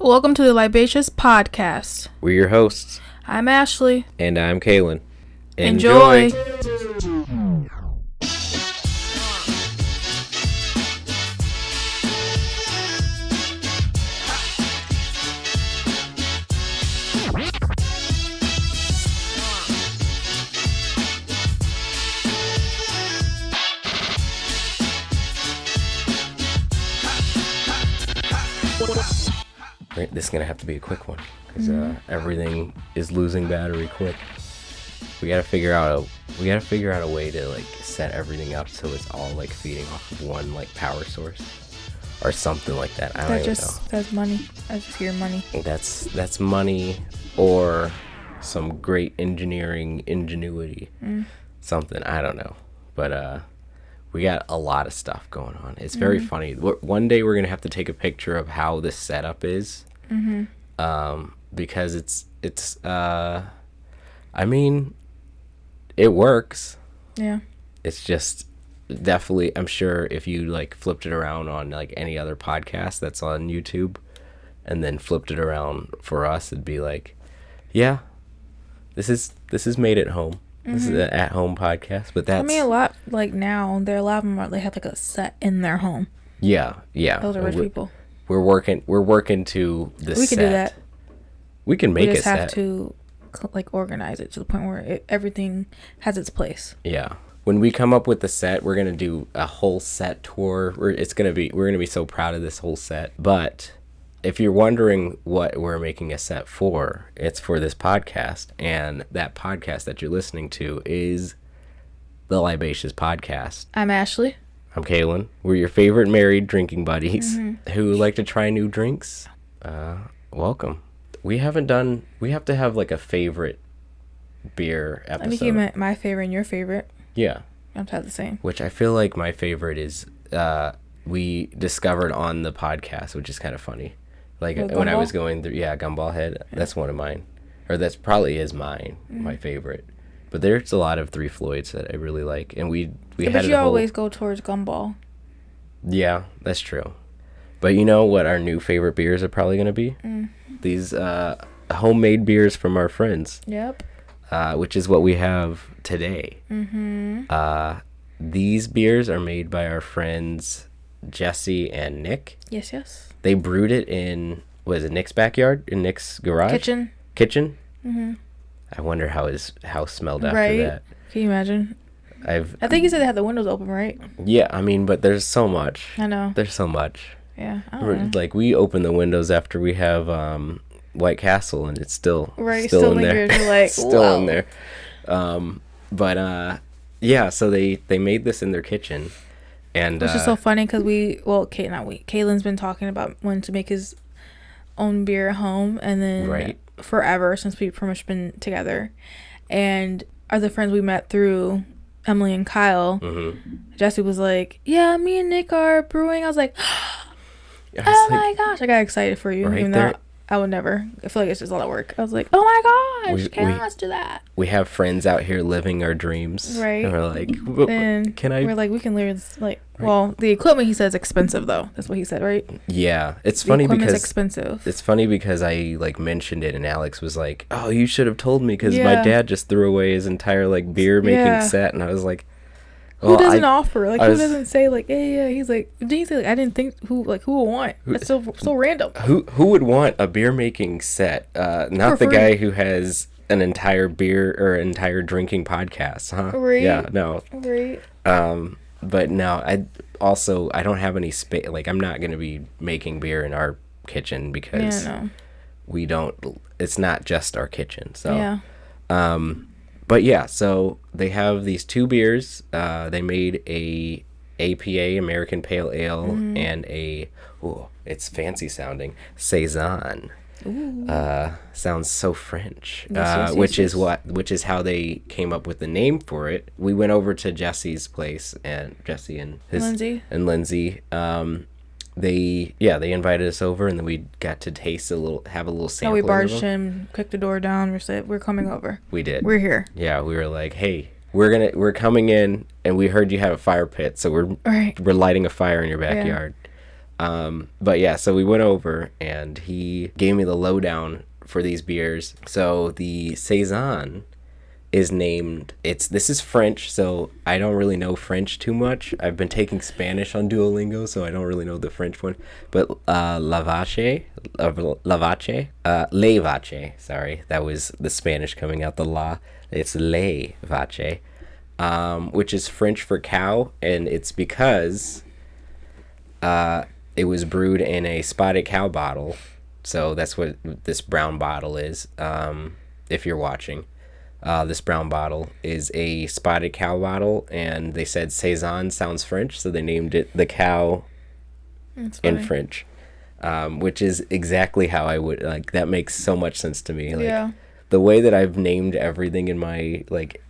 Welcome to the Libacious Podcast. We're your hosts. I'm Ashley. And I'm Kaylin. Enjoy. This is gonna have to be a quick one because everything is losing battery quick. We gotta figure out a way to like set everything up so it's all like feeding off of one like power source or something like that. I don't even know. That's money. I just hear money. That's money or some great ingenuity. Something I don't know, but we got a lot of stuff going on. It's very funny. One day we're gonna have to take a picture of how this setup is. Because it's I mean, it works. Yeah. It's just definitely, I'm sure if you like flipped it around on like any other podcast that's on YouTube and then flipped it around for us, it'd be like, yeah, this is made at home. This is an at-home podcast, but that's... I mean, a lot, like now, there are a lot of them they have like a set in their home. Yeah. Those are rich people. We're working to the set. We can do that. We can make a set. We just have to like organize it to the point where everything has its place. Yeah. When we come up with the set, we're gonna do a whole set tour. We're gonna be so proud of this whole set. But if you're wondering what we're making a set for, it's for this podcast, and that podcast that you're listening to is the Libacious Podcast. I'm Ashley. I'm Kaylin. We're your favorite married drinking buddies who like to try new drinks. Welcome. We have to have like a favorite beer episode. I think you meant my favorite and your favorite. Yeah. You have to have the same. Which I feel like my favorite is we discovered on the podcast, which is kind of funny. Like when I was going through, Gumball Head. Yeah. That's one of mine. Or that's probably is mine, my favorite. But there's a lot of Three Floyds that I really like, and we had. But you always go towards Gumball. Yeah, that's true. But you know what our new favorite beers are probably going to be? These homemade beers from our friends. Yep. Which is what we have today. These beers are made by our friends Jesse and Nick. Yes. They brewed it in, was it Nick's backyard? In Nick's garage? Kitchen? I wonder how his house smelled after that. Can you imagine? I think you said they had the windows open, right? Yeah, I mean, but there's so much. I know. There's so much. Yeah, I don't know. Like, we open the windows after we have White Castle, and it's still in there. You're like, still in there. Yeah, so they made this in their kitchen. And which is so funny because Kaylin's been talking about wanting to make his own beer at home, and then forever since we've pretty much been together. And other friends we met through Emily and Kyle, Jesse was like, yeah, me and Nick are brewing. I was like, oh my gosh, I got excited for you. Even though I would never. I feel like it's just a lot of work. I was like, oh my gosh, let's do that. We have friends out here living our dreams. Right. And we're like, we're like, we can literally, like, well, the equipment he says is expensive, though. That's what he said, right? Yeah. It's funny because expensive. It's funny because I, like, mentioned it, and Alex was like, oh, you should have told me, because my dad just threw away his entire, like, beer-making set, and I was like, who doesn't offer? Like, who doesn't say, like, yeah. He's like, didn't he say, like, I didn't think, who would want? That's so random. Who would want a beer-making set? Not the guy who has an entire beer or entire drinking podcast, huh? Right. Yeah, no. Right. But no, I don't have any space. Like, I'm not going to be making beer in our kitchen because we don't, it's not just our kitchen. So, yeah. But yeah, so they have these two beers. They made a APA, American Pale Ale, and it's fancy sounding, Saison. Sounds so French. Which is how they came up with the name for it. We went over to Jesse's place, and Jesse and Lindsay. They invited us over, and then we got to have a little sample. We barged him, kicked the door down. We said, we're coming over. We did. We're here. Yeah, we were like, hey, we're coming in, and we heard you have a fire pit, so we're lighting a fire in your backyard. But yeah, so we went over and he gave me the lowdown for these beers. So the Saison is named, this is French, so I don't really know French too much. I've been taking Spanish on Duolingo, so I don't really know the French one. But Levache, sorry, that was the Spanish coming out, the la. It's Levache, which is French for cow, and it's because it was brewed in a spotted cow bottle. So that's what this brown bottle is, if you're watching. This brown bottle is a spotted cow bottle, and they said Saison sounds French, so they named it the cow in French, which is exactly how I would, like, that makes so much sense to me. Like, yeah. The way that I've named everything in my, like,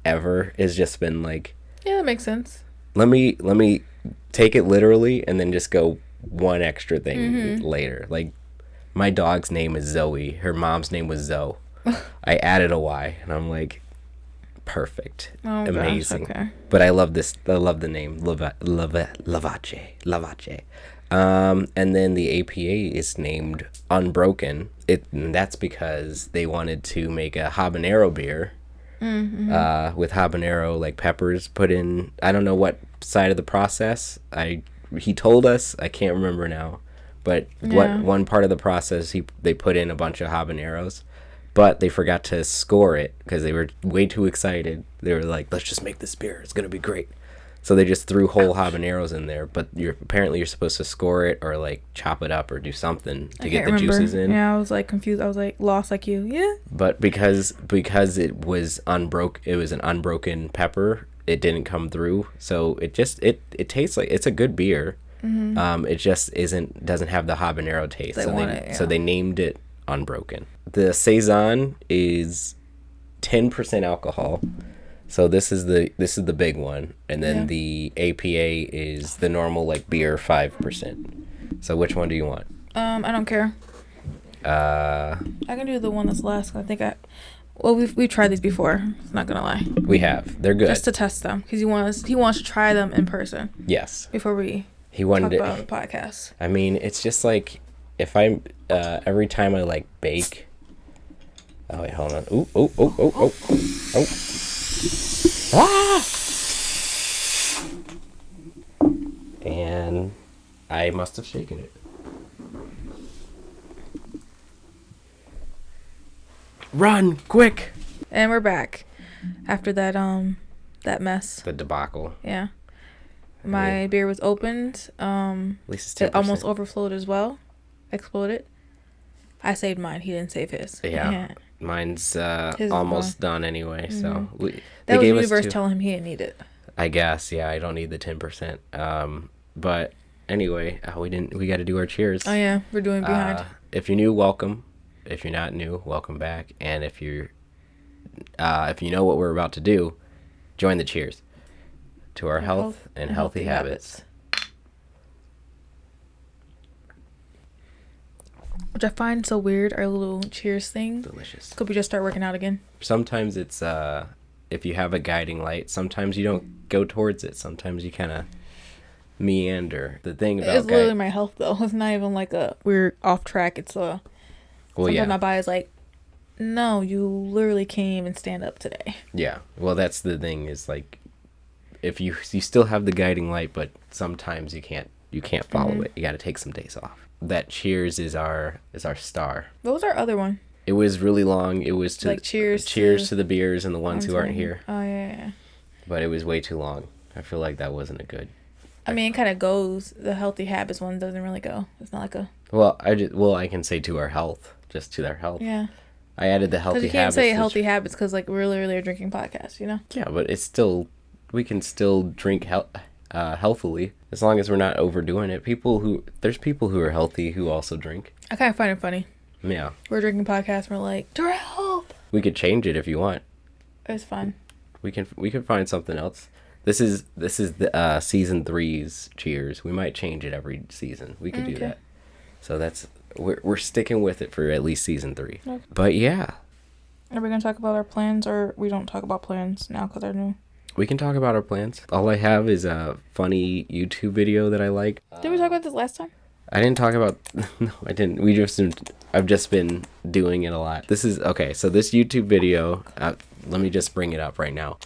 ever has just been like... Yeah, that makes sense. Let me take it literally and then just go one extra thing later. Like, my dog's name is Zoe. Her mom's name was Zoe. I added a Y, and I'm like, perfect, amazing. Gosh, okay. But I love this. I love the name Levache. And then the APA is named Unbroken. And that's because they wanted to make a habanero beer with habanero, like, peppers put in. I don't know what side of the process. He told us. I can't remember now, but one part of the process they put in a bunch of habaneros. But they forgot to score it because they were way too excited. They were like, let's just make this beer. It's going to be great. So they just threw whole habaneros in there. But apparently you're supposed to score it or, like, chop it up or do something to get the juices in. Yeah, I was, like, confused. I was, like, lost like you. Yeah. But because it was it was an unbroken pepper, it didn't come through. So it tastes like it's a good beer. Mm-hmm. It just doesn't have the habanero taste. So they named it Unbroken. The Saison is 10% alcohol, so this is the big one, and then the APA is the normal, like, beer 5%. So which one do you want? I don't care. I can do the one that's last. I think we've tried these before. I'm not gonna lie. We have. They're good. Just to test them, because he wants to try them in person. Yes. Before we talk about the podcast. I mean, it's just like if I'm every time I, like, bake. Oh, wait, hold on. Oh. Ah! And I must have shaken it. Run, quick! And we're back after that mess. The debacle. Yeah. My beer was opened. At least it's 10%. It almost overflowed as well. Exploded. I saved mine. He didn't save his. Yeah. Mine's almost done anyway. Mm-hmm. So that was universe telling him he didn't need it. I guess. Yeah, I don't need the 10%. But anyway, we got to do our cheers. Oh yeah, we're doing behind. If you're new, welcome. If you're not new, welcome back. And if you know what we're about to do, join the cheers to our health and healthy habits. Which I find so weird, our little cheers thing. Delicious. Could we just start working out again? Sometimes it's, if you have a guiding light, sometimes you don't go towards it. Sometimes you kind of meander. The thing about it's literally my health, though. It's not even like we're off track. It's sometimes my body's like, no, you literally can't even stand up today. Yeah. Well, that's the thing is, like, if you still have the guiding light, but sometimes you can't follow it. You got to take some days off. That cheers is our star. What was our other one? It was really long. It was to, like, cheers to the beers and the ones who aren't here. Oh yeah. But it was way too long. I feel like that wasn't a good. I mean, it kind of goes. The healthy habits one doesn't really go. It's not like a. Well, I can say to our health, just to their health. Yeah. I added the healthy habits. You can't say healthy habits because, like, we're literally a drinking podcast, you know. Yeah, but it's still, we can still drink healthily as long as we're not overdoing it. There's people who are healthy who also drink. I kind of find it funny. Yeah. We're a drinking podcast. And we're like, to our health. We could change it if you want. It's fine. We could find something else. This is the season 3's cheers. We might change it every season. We could do that. So we're sticking with it for at least season 3. Okay. But yeah. Are we gonna talk about our plans, or we don't talk about plans now because they're new? We can talk about our plans. All I have is a funny YouTube video that I like. Did we talk about this last time? I didn't talk about... No, I didn't. I've just been doing it a lot. This is... Okay, so this YouTube video... let me just bring it up right now.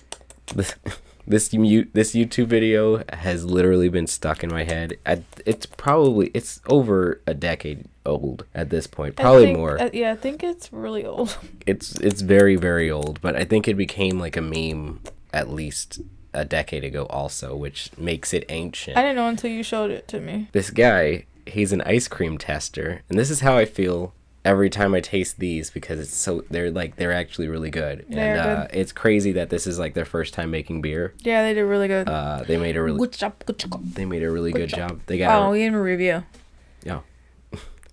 This YouTube video has literally been stuck in my head. It's over a decade old at this point. Probably more. Yeah, I think it's really old. It's very, very old, but I think it became like a meme at least a decade ago also, which makes it ancient. I didn't know until you showed it to me. This guy, he's an ice cream tester, and this is how I feel every time I taste these, because they're actually really good. Good. It's crazy that this is like their first time making beer. Yeah, they did really good. They made a really good job. They made a really good job. They got we gave them a review. Yeah.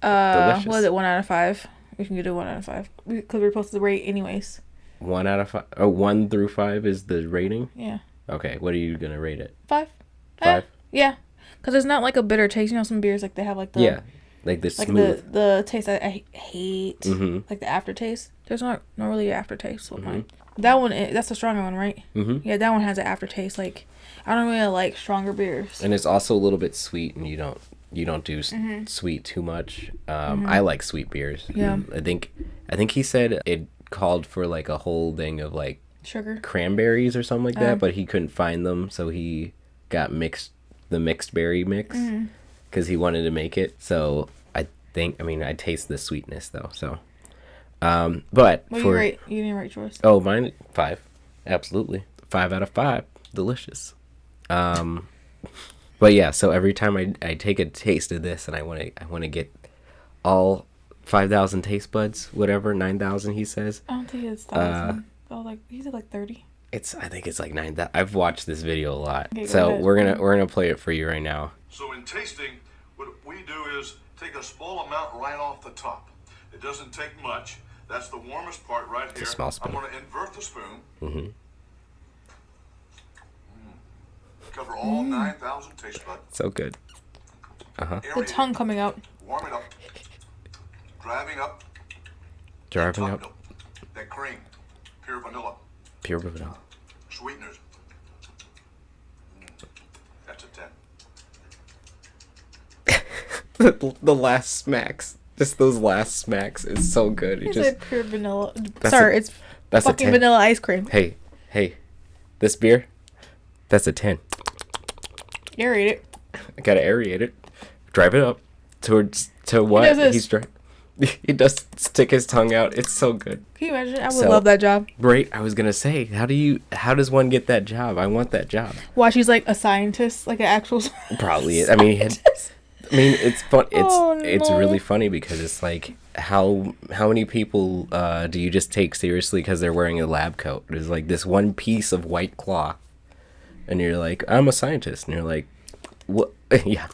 Delicious. What is it, 1 out of 5? We can do 1 out of 5 because we're supposed to rate anyways. 1 out of 5. Oh, 1 through 5 is the rating. Yeah. Okay, what are you gonna rate it? 5. 5. Yeah, because it's not like a bitter taste. You know, some beers like they have like the like the smooth the taste I hate, like the aftertaste. There's not really an aftertaste with mine. That one, that's a stronger one, right? Yeah, that one has an aftertaste. Like I don't really like stronger beers, and it's also a little bit sweet, and you don't do sweet too much. I like sweet beers. Yeah, I think he said it called for like a whole thing of like sugar cranberries or something like that, but he couldn't find them, so he got the mixed berry mix because he wanted to make it. So I taste the sweetness though. So but what do you rate? You didn't rate yours. Oh, mine 5. Absolutely. 5 out of 5. Delicious. But yeah, so every time I take a taste of this and I want to get all 5,000 taste buds, whatever, 9,000 he says. I don't think it's 1,000. He said like 30. I think it's like 9,000. I've watched this video a lot. Okay, so we're gonna play it for you right now. So in tasting, what we do is take a small amount right off the top. It doesn't take much. That's the warmest part right here. It's a small spoon. I'm going to invert the spoon. Cover all 9,000 taste buds. So good. The tongue coming out. Warm it up. Driving up. Milk. That cream. Pure vanilla. Pure vanilla. Sweeteners. That's a 10. The last smacks. Just those last smacks is so good. He said pure vanilla. It's fucking vanilla ice cream. Hey, this beer, that's a 10. Aerate it. I gotta aerate it. Drive it up to what he's driving. He does stick his tongue out. It's so good. Can you imagine? I would love that job. Right. I was gonna say, how does one get that job? I want that job. Why she's like a scientist, like an actual. Probably. I mean, it's fun. It's really funny because it's like how many people do you just take seriously because they're wearing a lab coat? There's like this one piece of white cloth, and you're like, I'm a scientist, and you're like, what? Yeah.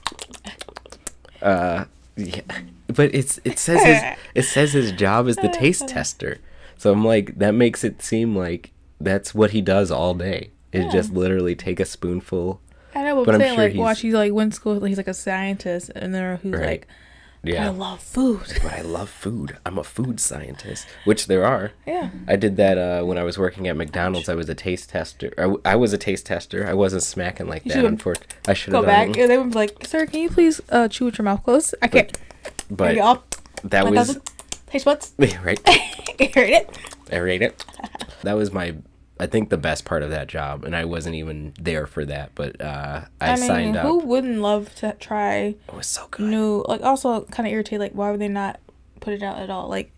Yeah. But it says his job is the taste tester. So I'm like, that makes it seem like that's what he does all day. Is just literally take a spoonful. I know, but I'm saying, like, watch, he's like went to school, he's like a scientist, and then who's like, yeah, I love food. But I love food. I'm a food scientist, which there are. Yeah. I did that when I was working at McDonald's. I was a taste tester. I was a taste tester. I wasn't smacking like that. Unfortunately, I should have go back. They would be like, "Sir, can you please chew with your mouth closed?" I can't. But that was taste buds. Right. Aerate it. That was I think the best part of that job, and I wasn't even there for that, but I signed up. Who wouldn't love to try? It was so good. New, like, also kind of irritated. Like, why would they not put it out at all? Like,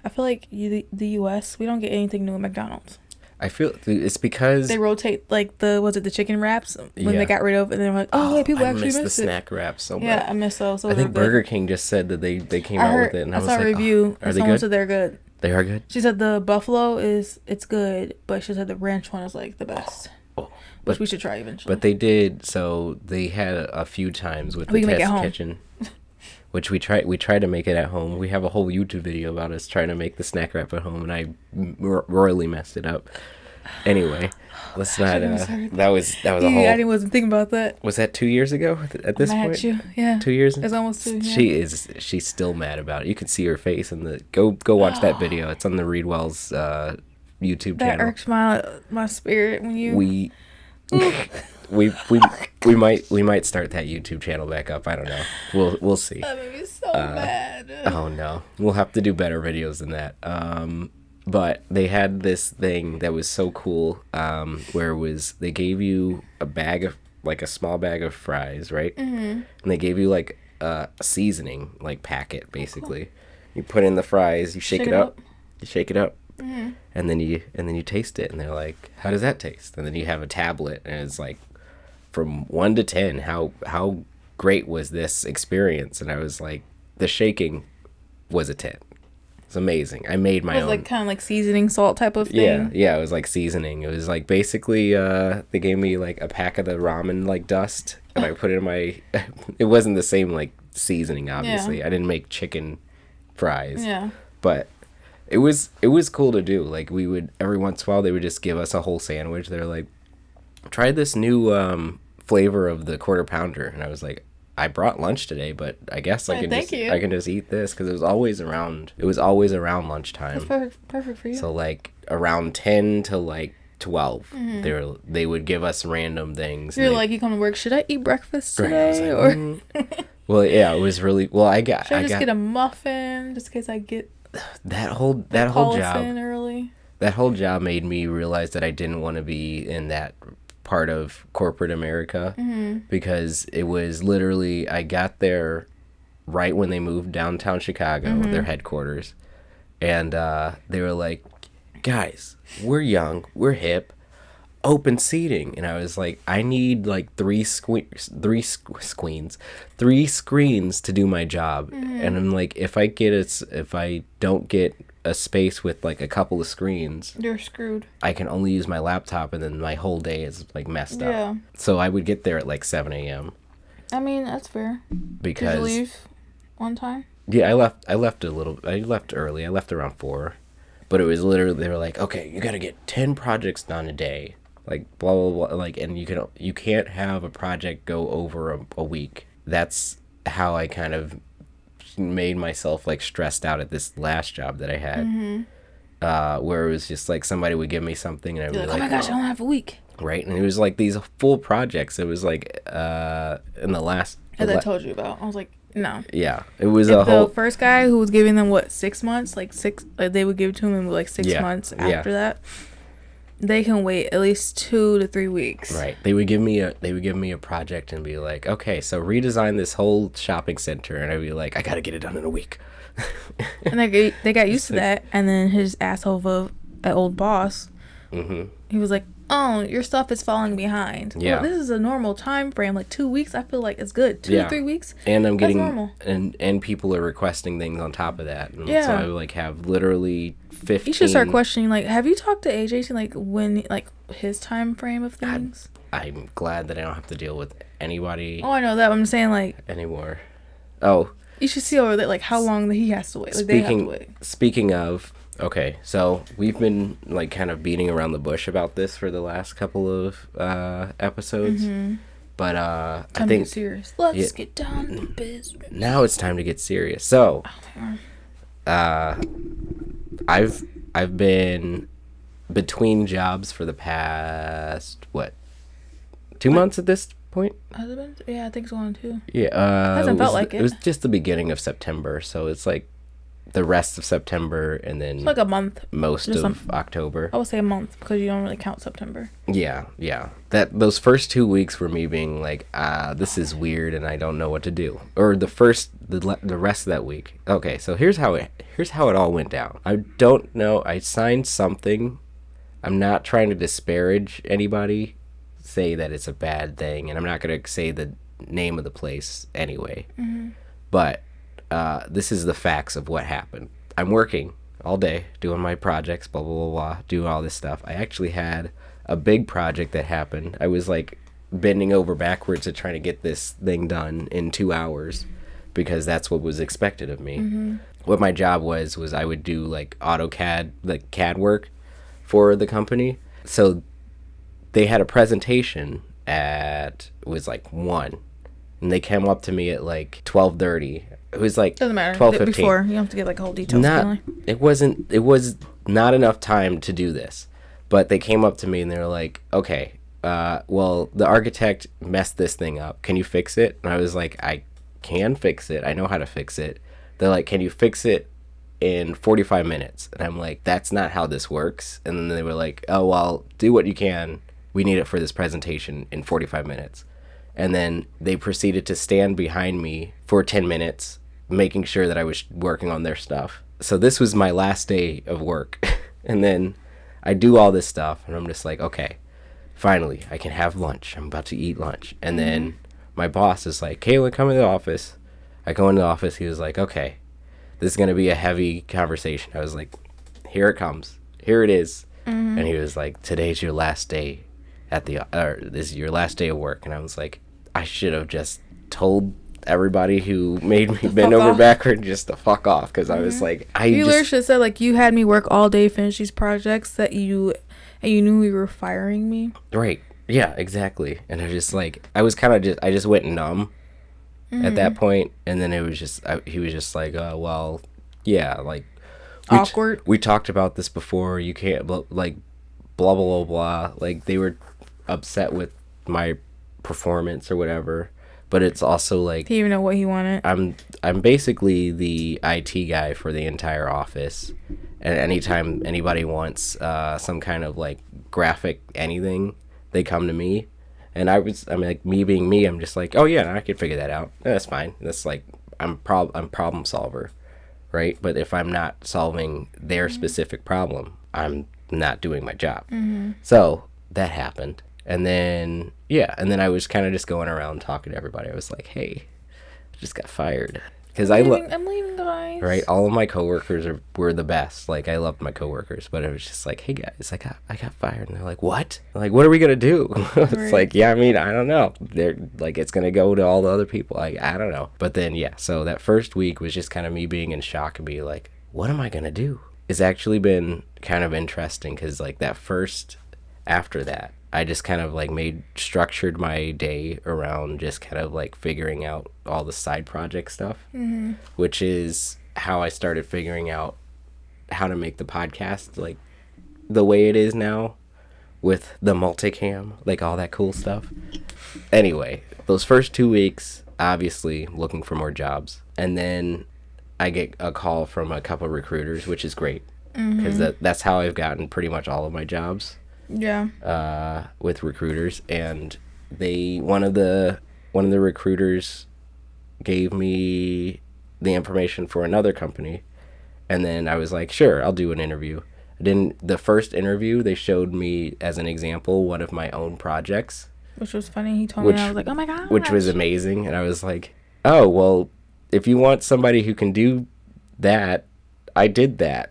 I feel like the U.S. we don't get anything new at McDonald's. I feel it's because they rotate like the chicken wraps when they got rid of, and they're like, wait, people actually miss the it. snack wraps so much. Yeah, I miss those. I think Burger King just said that they came out with it, and I was like, a review. Are they someone good? said they're good. They are good. She said the buffalo it's good, but she said the ranch one is like the best. Which we should try eventually. But they did, so they had a few times with the test kitchen. Which we tried to make it at home. We have a whole YouTube video about us trying to make the snack wrap at home, and I royally messed it up. Anyway, let's not. That was a whole. I wasn't thinking about that. Was that 2 years ago? At this point, yeah, 2 years. It's almost 2. Yeah. She's still mad about it. You can see her face in the go watch that video. It's on the Reedwell's YouTube that channel. That irks my spirit when you... We might start that YouTube channel back up. I don't know. We'll see. That made me so mad. Oh no, we'll have to do better videos than that. But they had this thing that was so cool, where it was they gave you a bag of like a small bag of fries, right? Mm-hmm. And they gave you like a seasoning like packet basically. You put in the fries, you shake it up. You shake it up. Mm-hmm. And then you taste it, and they're like, "How does that taste?" And then you have a tablet, and it's like, from 1 to 10, how great was this experience? And I was like, the shaking was a 10. It's amazing. I made my own. It was like kind of like seasoning salt type of thing. Yeah. It was like seasoning. It was like basically they gave me like a pack of the ramen like dust, and I put it in my. It wasn't the same like seasoning, obviously. Yeah. I didn't make chicken fries. Yeah. But it was cool to do. Like we would every once in a while they would just give us a whole sandwich. They're like, try this new flavor of the quarter pounder, and I was like, I brought lunch today, but I guess I can just eat this, because it was always around lunchtime. That's perfect for you. So like around 10 to like 12, they would give us random things. You're like, you come to work, should I eat breakfast today? Well, yeah, it was really well. I just get a muffin just in case I get that whole job early. That whole job made me realize that I didn't want to be in that part of corporate America, because it was literally, I got there right when they moved downtown Chicago, their headquarters, and they were like, guys, we're young, we're hip, open seating. And I was like, I need like three screens to do my job. And I'm like, if I don't get a space with like a couple of screens, you're screwed. I can only use my laptop, and then my whole day is like messed up. So I would get there at like 7 a.m. I mean, that's fair. Because did you leave on time? Yeah, I left early. I left around 4. But it was literally, they were like, okay, you got to get 10 projects done a day. Like blah blah blah, like, and you can't have a project go over a week. That's how I kind of made myself like stressed out at this last job that I had, where it was just like somebody would give me something and I'd be like, oh my gosh, I don't have a week. Right, and it was like these full projects. It was like in the last. As I told you about, I was like, no. Yeah, it was the first guy who was giving them 6 months, they would give it to him in like 6 months after that. They can wait at least 2 to 3 weeks. Right. They would give me a project and be like, okay, so redesign this whole shopping center, and I'd be like, I gotta get it done in a week. And they got used to that, and then his asshole of an old boss, he was like, oh, your stuff is falling behind. Yeah. Well, this is a normal time frame, like 2 weeks. I feel like it's good. 2 to 3 weeks. And I'm getting normal. and people are requesting things on top of that. And so I would like have literally 15. You should start questioning, like, have you talked to AJ to like when like his time frame of things? I'm glad that I don't have to deal with anybody. Oh, I know that. But I'm saying like anymore. Oh. You should see over there like how long that he has to wait. Like they have to wait. Speaking of, okay, so we've been like kind of beating around the bush about this for the last couple of episodes, but I think to get serious. Let's get down to business. Now it's time to get serious. So, I've been between jobs for the past 2 months at this point. Has it been? Yeah, I think so on 2. Yeah, hasn't felt like it. It was just the beginning of September, so it's like the rest of September, and then it's like a month. Most of October. I would say a month because you don't really count September. Yeah. Those first 2 weeks were me being like, this is weird, and I don't know what to do. Or the rest of that week. Okay, so here's how it all went down. I don't know. I signed something. I'm not trying to disparage anybody, say that it's a bad thing, and I'm not gonna say the name of the place anyway. But this is the facts of what happened. I'm working all day doing my projects, blah, blah, blah, blah, doing all this stuff. I actually had a big project that happened. I was like bending over backwards to try to get this thing done in 2 hours because that's what was expected of me. What my job was I would do like AutoCAD, like CAD work for the company. So they had a presentation it was like 1, and they came up to me at like 12:30. It was like doesn't matter. 12:15. Before you don't have to get like a whole details. It was not enough time to do this. But they came up to me and they were like, okay, well, the architect messed this thing up. Can you fix it? And I was like, I can fix it. I know how to fix it. They're like, can you fix it in 45 minutes? And I'm like, that's not how this works. And then they were like, oh, well, do what you can. We need it for this presentation in 45 minutes. And then they proceeded to stand behind me for 10 minutes, making sure that I was working on their stuff. So this was my last day of work. And then I do all this stuff, and I'm just like, okay, finally, I can have lunch. I'm about to eat lunch. And then my boss is like, Kayla, come in the office. I go in the office. He was like, okay, this is going to be a heavy conversation. I was like, here it comes. Here it is. And he was like, today's your last day this is your last day of work. And I was like, I should have just told everybody who made me bend over backward just to fuck off, because I was like, you literally should have said, like, you had me work all day, finish these projects and you knew you were firing me. Right. Yeah, exactly. And I was just like, I just went numb at that point. And then it was just, he was just like, well, yeah, like, awkward. We talked about this before. You can't, like, blah, blah, blah, blah. Like, they were upset with my performance or whatever. But it's also like, he didn't even know what he wanted. I'm basically the IT guy for the entire office, and anytime anybody wants some kind of like graphic anything, they come to me. And I'm like, me being me, I'm just like, oh yeah, I could figure that out. That's fine. That's like, I'm problem solver, right? But if I'm not solving their specific problem, I'm not doing my job. So that happened. And then, I was kind of just going around talking to everybody. I was like, hey, I just got fired. Because I'm leaving, guys. Right? All of my coworkers were the best. Like, I loved my coworkers. But it was just like, hey, guys, I got fired. And they're like, what? I'm like, what are we going to do? It's like, yeah, I mean, I don't know. They're like, it's going to go to all the other people. Like, I don't know. But then, yeah, so that first week was just kind of me being in shock and being like, what am I going to do? It's actually been kind of interesting because, like, after that, I just kind of like structured my day around just kind of like figuring out all the side project stuff, which is how I started figuring out how to make the podcast like the way it is now with the multicam, like all that cool stuff. Anyway, those first 2 weeks, obviously looking for more jobs. And then I get a call from a couple of recruiters, which is great because that's how I've gotten pretty much all of my jobs. Yeah. With recruiters, and one of the recruiters gave me the information for another company, and then I was like, sure, I'll do an interview. The first interview, they showed me as an example one of my own projects, which was funny. He told me, I was like, oh my god, which was amazing, and I was like, oh well, if you want somebody who can do that, I did that.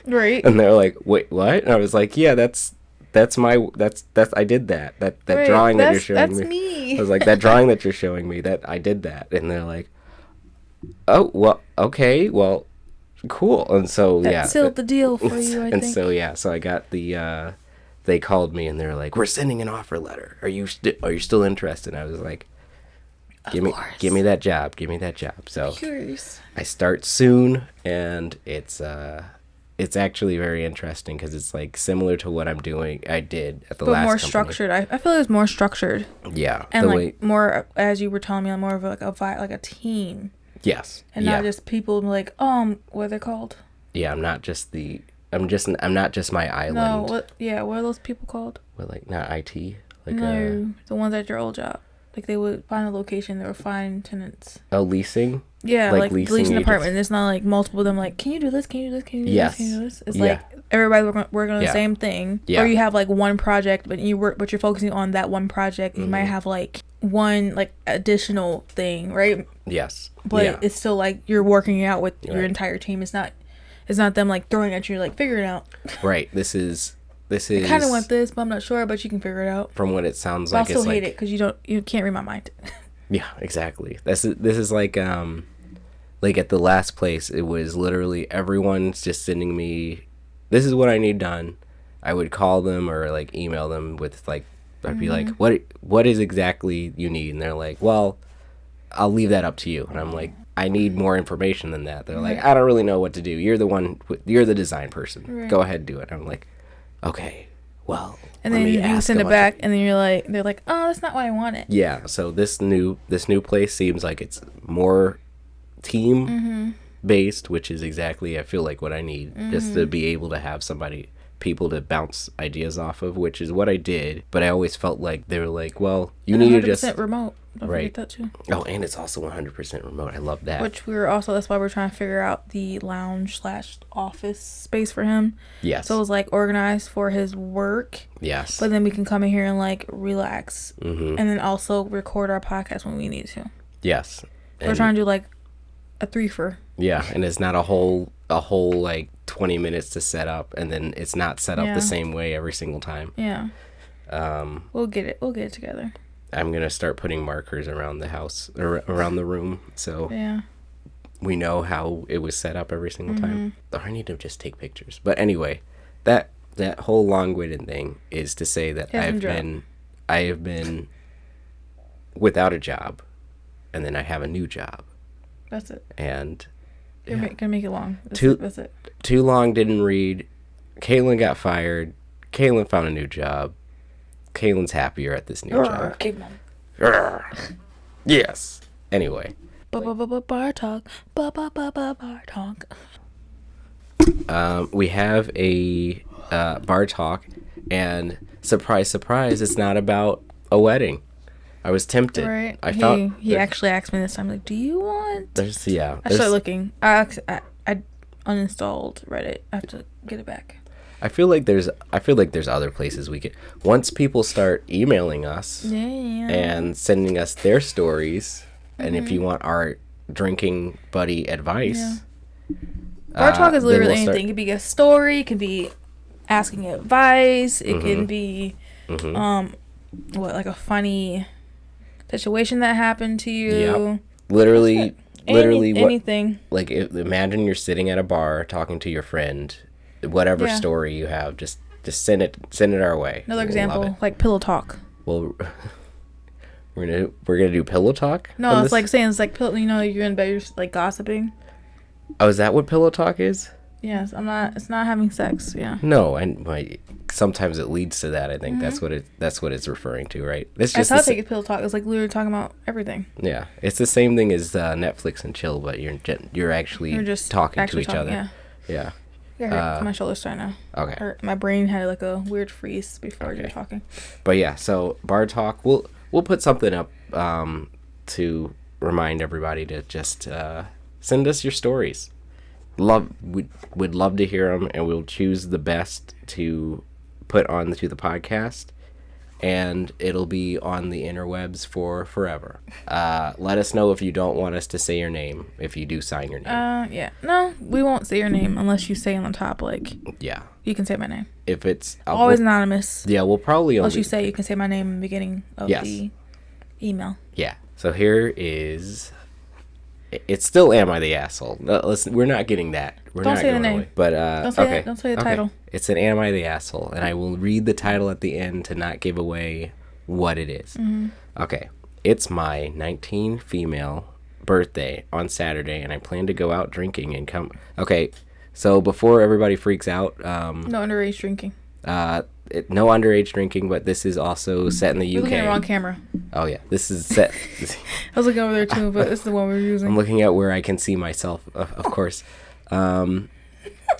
Right. And they're like, wait, what? And I was like, yeah, that's I did that right, drawing that you're showing me. That's me. I was like, that drawing that you're showing me, that I did that. And they're like, oh, well, okay, well, cool. And so that sealed the deal for you, I think. And so so I got the they called me and they're like, we're sending an offer letter. Are you still interested? And I was like, give me that job. So I start soon, and it's actually very interesting because it's like similar to what I'm doing. I did at the last company. But more structured. I feel it was more structured. Yeah. And like more, as you were telling me, more of like a team. Yes. And not just people like, what are they called? Yeah, I'm not just my island. No, what are those people called? What, like, not IT? Like, no, the ones at your old job. Like, they would find a location, they would find tenants. Oh, leasing? Yeah, like leasing an apartment. It's not like multiple of them like, can you do this? Can you do this? Can you do this? Can you do this? It's like everybody working on the same thing. Yeah. Or you have like one project, but you're focusing on that one project. You might have like one like additional thing, right? Yes. But it's still like you're working it out with your entire team. It's not them like throwing at you like figure it out. Right. This is I kind of want this, but I'm not sure, but you can figure it out. From what it sounds but like, I still hate it because you can't read my mind. Yeah, exactly. This is like at the last place, it was literally everyone's just sending me, this is what I need done. I would call them or like email them with like, I'd be like, what is exactly you need? And they're like, well, I'll leave that up to you. And I'm like, I need more information than that. They're like, I don't really know what to do. You're the design person. Right. Go ahead and do it. I'm like, okay, well, and then you send it back, and then they're like, oh, that's not what I wanted. Yeah. So this new place seems like it's more team based, which is exactly, I feel like, what I need, just to be able to have people to bounce ideas off of, which is what I did. But I always felt like they were like, well, you need to just 100% remote. Don't forget that too. Oh, and it's also 100% remote. I love that. Which that's why we're trying to figure out the lounge/office space for him. Yes. So it was like organized for his work. Yes. But then we can come in here and like relax, and then also record our podcast when we need to. Yes. We're trying to do like a 3-fer. Yeah, and it's not a whole like 20 minutes to set up, and then it's not set up the same way every single time. Yeah. We'll get it together. I'm gonna start putting markers around the house or around the room, so we know how it was set up every single time. Or I need to just take pictures. But anyway, that whole long-winded thing is to say that I have been without a job, and then I have a new job. That's it. And you're gonna make it long. That's it. Too long didn't read. Kaylin got fired. Kaylin found a new job. Kaylin's happier at this new job. Yes. Anyway. Bar talk. Bar talk. We have a bar talk, and surprise, surprise, it's not about a wedding. I was tempted. Right. He actually asked me this time, like, do you want... I started looking. I uninstalled Reddit. I have to get it back. I feel like there's other places we could... Once people start emailing us and sending us their stories, and if you want our drinking buddy advice... Bar talk is literally anything. It could be a story. It could be asking advice. It can be, like a funny situation that happened to you. Yep. Literally anything. Like, imagine you're sitting at a bar talking to your friend. Whatever story you have, just send it our way. Another example, like pillow talk. Well, we're gonna do pillow talk. No, it's like saying it's like pillow. You know, you're in bed, you're just like gossiping. Oh, is that what pillow talk is? Yes, I'm not. It's not having sex. Yeah. No, and sometimes it leads to that. I think that's what it's referring to, right? It's just I take pillow talk. It's like literally talking about everything. Yeah, it's the same thing as Netflix and chill, but you're actually just talking to each other. Yeah. Yeah, my shoulders starting now. Okay. My brain had like a weird freeze before you were talking. But yeah, so bar talk. We'll put something up to remind everybody to just send us your stories. We'd love to hear them, and we'll choose the best to put onto the podcast, and it'll be on the interwebs for forever. Let us know if you don't want us to say your name, if you do sign your name. Yeah. No, we won't say your name unless you say on the top, like... Yeah. You can say my name. If it's... Always anonymous. Yeah, we'll probably unless you say you can say my name in the beginning of the email. Yeah. So here is... It's still Am I the Asshole? We're not getting that. Don't say the name. But, don't say the title. It's an Am I the Asshole? And I will read the title at the end to not give away what it is. Mm-hmm. Okay. It's my 19 female birthday on Saturday, and I plan to go out drinking and come... Okay, so before everybody freaks out... no underage drinking. No underage drinking, but this is also set in the UK. You're looking at the wrong camera. Oh, yeah. This is set... I was looking over there, too, but this is the one we're using. I'm looking at where I can see myself, of course.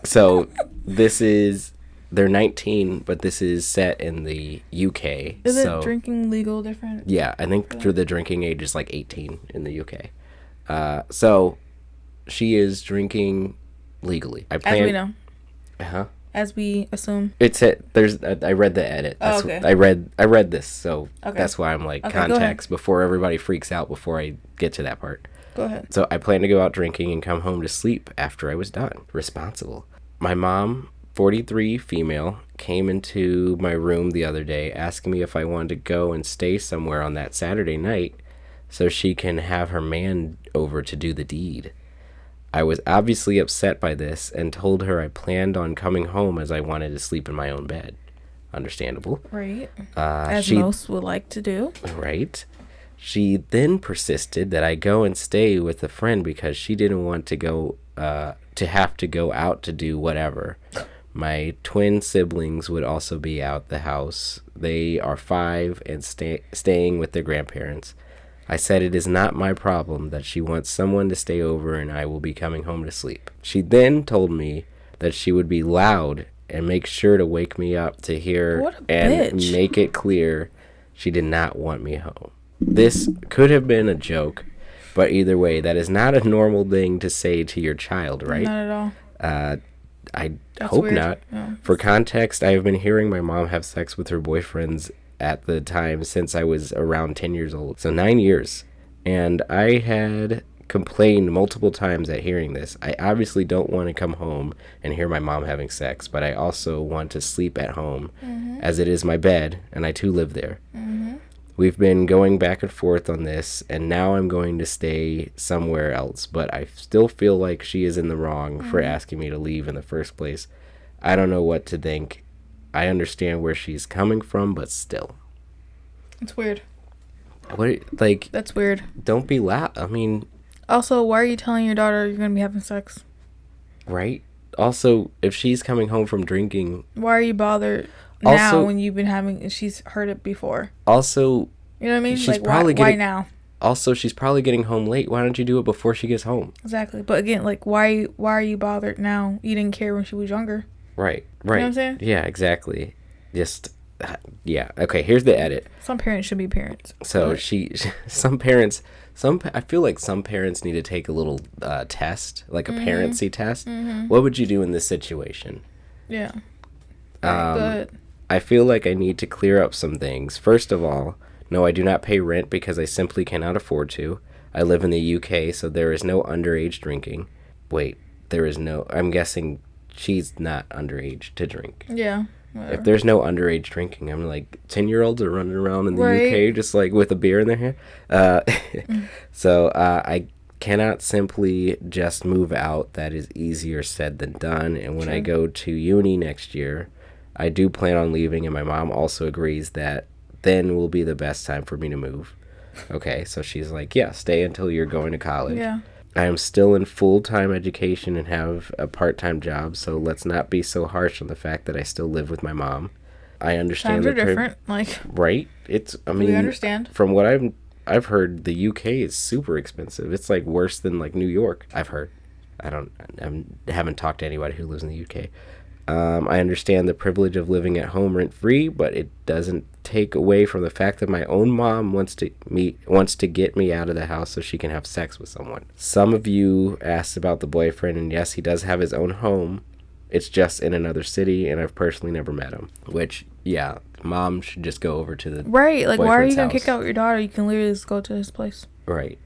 So, this is... They're 19, but this is set in the UK. Is it drinking legal different? Yeah, I think the drinking age is like 18 in the UK. So, she is drinking legally. As we know. Uh-huh. As we assume. It's I read the edit. That's okay. I read this, so that's why I'm like context before everybody freaks out before I get to that part. Go ahead. So I plan to go out drinking and come home to sleep after I was done. Responsible. My mom, 43 female, came into my room the other day asking me if I wanted to go and stay somewhere on that Saturday night so she can have her man over to do the deed. I was obviously upset by this and told her I planned on coming home as I wanted to sleep in my own bed. Understandable. Right. As most would like to do. Right. She then persisted that I go and stay with a friend because she didn't want to go, to have to go out to do whatever. My twin siblings would also be out the house. They are 5 and staying with their grandparents. I said it is not my problem that she wants someone to stay over and I will be coming home to sleep. She then told me that she would be loud and make sure to wake me up to hear and make it clear she did not want me home. This could have been a joke, but either way, that is not a normal thing to say to your child, right? Not at all. That's hope weird. Not. Yeah. For context, I have been hearing my mom have sex with her boyfriends at the time since I was around 10 years old. So 9 years. And I had complained multiple times at hearing this. I obviously don't want to come home and hear my mom having sex, but I also want to sleep at home as it is my bed and I too live there. We've been going back and forth on this, and now I'm going to stay somewhere else, but I still feel like she is in the wrong for asking me to leave in the first place. I don't know what to think. I understand where she's coming from, but still. It's weird. What, like... That's weird. Don't be loud. I mean... Also, why are you telling your daughter you're going to be having sex? Right? Also, if she's coming home from drinking... Why are you bothered now when you've been having... She's heard it before. Also... You know what I mean? She's like, probably why now? Also, she's probably getting home late. Why don't you do it before she gets home? Exactly. But again, like, why are you bothered now? You didn't care when she was younger. Right. You know what I'm saying? Yeah, exactly. Just... Yeah. Okay, here's the edit. Some parents should be parents. So some parents... I feel like some parents need to take a little test, like a parency test. What would you do in this situation? Yeah. Good. I feel like I need to clear up some things. First of all, no, I do not pay rent because I simply cannot afford to. I live in the UK, so there is no underage drinking. Wait, there is no... I'm guessing she's not underage to drink. Yeah. Whatever. If there's no underage drinking, I'm like 10-year-olds are running around in the UK just like with a beer in their hand. So I cannot simply just move out. That is easier said than done. And when I go to uni next year, I do plan on leaving, and my mom also agrees that then will be the best time for me to move. Okay, so she's like, yeah, stay until you're going to college. Yeah. I am still in full-time education and have a part-time job, so let's not be so harsh on the fact that I still live with my mom. I understand times are different, like... Right? I mean... We understand. From what I've heard, the UK is super expensive. It's, like, worse than, like, New York, I've heard. I haven't talked to anybody who lives in the UK. I understand the privilege of living at home rent-free, but it doesn't take away from the fact that my own mom wants to get me out of the house so she can have sex with someone. Some of you asked about the boyfriend, and yes, he does have his own home. It's just in another city, and I've personally never met him. Which, yeah, mom should just go over to the right. Like, why are you gonna house. kick out your daughter? You can literally just go to his place. Right.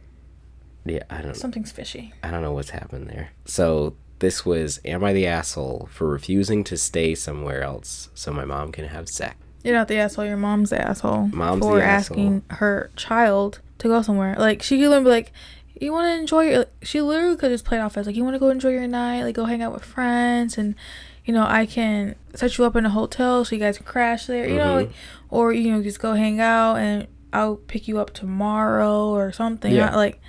Yeah, I don't know. Something's fishy. I don't know what's happened there. So this was, am I the asshole for refusing to stay somewhere else so my mom can have sex? You're not the asshole. Your mom's the asshole. Mom's for the asshole. asking her child to go somewhere. Like, she could literally be like, you want to enjoy your... She literally could just play it off as, like, you want to go enjoy your night? Like, go hang out with friends. And, you know, I can set you up in a hotel so you guys can crash there. You know, like, or, you know, just go hang out and I'll pick you up tomorrow or something. Yeah. Not like,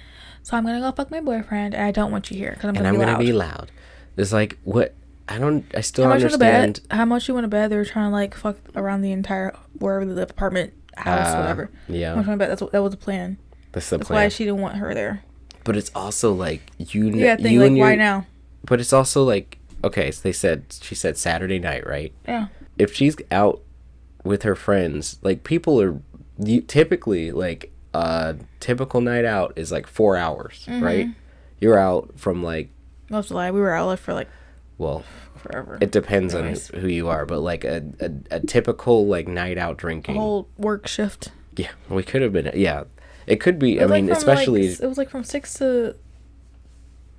so I'm going to go fuck my boyfriend and I don't want you here because I'm going to be loud. It's like, what? I still understand. How much you want to bet? They were trying to, like, fuck around the entire, wherever the apartment, house, whatever. Yeah. How much you want to bet? That was the plan. That's why she didn't want her there. But it's also, like, why now? But it's also, like, okay, so she said Saturday night, right? Yeah. If she's out with her friends, like, people are, typically, like, a typical night out is, like, 4 hours, right? You're out from, like... That's a lie. We were out for, like... Well, forever. It depends on who you are, but like a typical like night out drinking. A whole work shift. Yeah, we could have been. Yeah, it could be. I mean, especially it was like from 6 to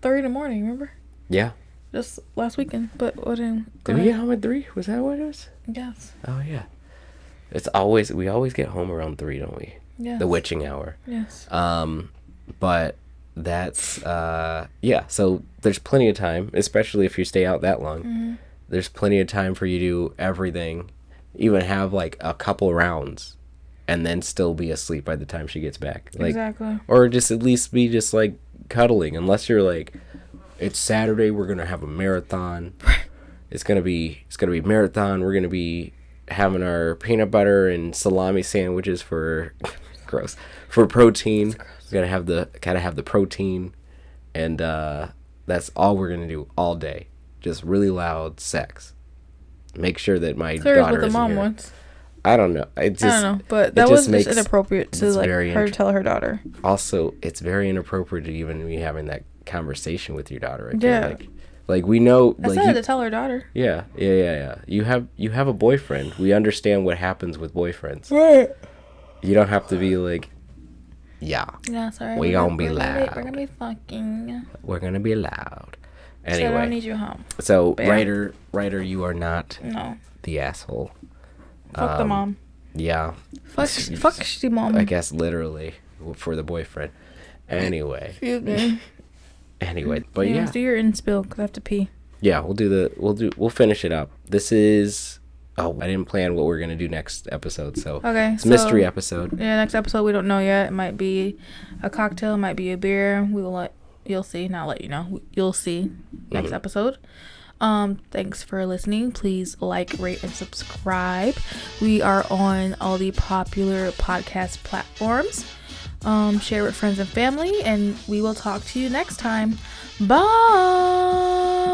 3 in the morning. Remember? Yeah. Just last weekend, but what didn't? Did we get home at 3? Was that what it was? Yes. Oh yeah. We always get home around 3, don't we? Yeah. The witching hour. Yes. But that's so there's plenty of time, especially if you stay out that long. There's plenty of time for you to do everything, even have like a couple rounds and then still be asleep by the time she gets back. Like, exactly. Or just at least be just like cuddling, unless you're like, it's Saturday, we're gonna have a marathon. It's gonna be marathon. We're gonna be having our peanut butter and salami sandwiches for gross for protein. Gotta have the protein, and that's all we're gonna do all day. Just really loud sex. Make sure that my daughter what the mom here. wants. I don't know. I don't know, but that was just inappropriate to like her tell her daughter. Also, it's very inappropriate to even be having that conversation with your daughter. I feel like we know. I said to tell her daughter. Yeah. You have a boyfriend. We understand what happens with boyfriends. Right. You don't have to be like, yeah. Yeah, sorry. We're gonna be loud. We're gonna be fucking. We're gonna be loud. Anyway. So I don't need you home. So writer, you are not the asshole. Fuck the mom. Yeah. Fuck the mom. I guess literally for the boyfriend. Anyway. Excuse me. Anyway, but yeah. Do your in-spill because I have to pee. Yeah, we'll finish it up. This is I didn't plan what we're gonna do next episode, so it's a mystery episode. Yeah, next episode we don't know yet. It might be a cocktail, it might be a beer. You'll see. Not let you know. You'll see next episode. Thanks for listening. Please like, rate, and subscribe. We are on all the popular podcast platforms. Share with friends and family, and we will talk to you next time. Bye.